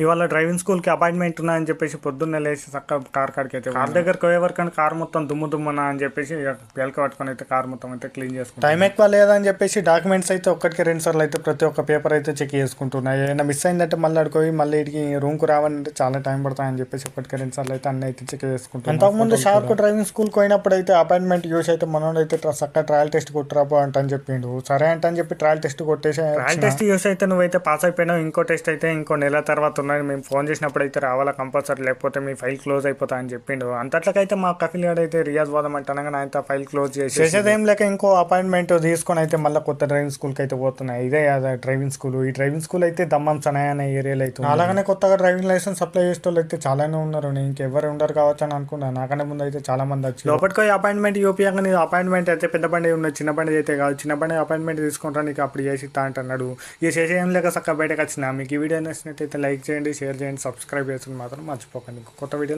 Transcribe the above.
ఇవాళ డ్రైవింగ్ స్కూల్కి అపాయింట్మెంట్ ఉన్నా అని చెప్పేసి పొద్దున్నే లేచి చక్క కార్ కాడికి అయితే కార్ దగ్గరకు పోయేవరకని కార్ మొత్తం దుమ్ము దుమ్మునా అని చెప్పేసి పిలక పట్టుకొని అయితే కార్ మొత్తం అయితే క్లీన్ చేసుకుంటాం. టైం ఎక్కువ లేదని చెప్పేసి డాక్యుమెంట్స్ అయితే ఒక్కటికి 2 సార్లు అయితే ప్రతి ఒక్క పేపర్ అయితే చెక్ చేసుకుంటున్నాయి. ఏమైనా మిస్ అయిందంటే మళ్ళీ అడుకోయి మళ్ళీ ఇటుకి రూమ్కి రావాలంటే చాలా టైం పడుతుందని చెప్పేసి ఒక్కటికి 2 సార్లు అయితే అన్నీ అయితే చెక్ చేసుకుంటాం. అంతకుముందు షార్క్ డ్రైవింగ్ స్కూల్కి పోయినప్పుడు అయితే అపాయింట్మెంట్ యూస్ అయితే మనోడైతే చక్క ట్రయల్ టెస్ట్ కొట్టురాపో అంటని చెప్పిండు. సరే అంటని చెప్పి ట్రయల్ టెస్ట్ కొట్టేసి ట్రయల్ టెస్ట్ యూస్ అయితే నువ్వైతే పాస్ అయిపోయినావు. ఇంకో టెస్ట్ అయితే ఇంకో నెల తర్వాత ఉన్నాయి. మేము ఫోన్ చేసినప్పుడు అయితే రావాలా కంపల్సరీ, లేకపోతే మీ ఫైల్ క్లోజ్ అయిపోతా అని చెప్పిండు. అంతట్లకైతే మా కఫిల్ గారు అయితే రియాజ్ వాదం అంటానగా ఆయన ఫైల్ క్లోజ్ చేసేదేం లేక ఇంకో అపాయింట్మెంట్ తీసుకొని అయితే మళ్ళీ కొత్త డ్రైవింగ్ స్కూల్కి అయితే పోతున్నాయి. ఇదే డ్రైవింగ్ స్కూల్. ఈ డ్రైవింగ్ స్కూల్ అయితే దమ్మం సనాయ అనే ఏరియాలో అయితే అలాగనే కొత్తగా డ్రైవింగ్ లైసెన్స్ అప్లై చేసే వాళ్ళు అయితే చాలానే ఉన్నారు. నేను ఇంకెవరు ఉండరు కావచ్చు అని అనుకున్నాను. నాకనే ముందు అయితే చాలా మంది వచ్చి లోపలికి అపాయింట్మెంట్ యూపీఆగా నీ అపాయింట్మెంట్ అయితే పెద్ద బండి ఉన్నది, చిన్న బండి అయితే కాదు. చిన్న బండి అపాయింట్మెంట్ తీసుకుంటా నీకు అప్పుడు చేసి ఇస్తా అంటున్నాడు. ఇక చేసేం లేక చక్క బయటకు వచ్చిన. మీకు ఈ వీడియో నచ్చినట్టయితే లైక్ చేయండి, షేర్ చేయండి, సబ్స్క్రైబ్ చేసుకుని మాత్రం మర్చిపోకండి. కొత్త వీడియో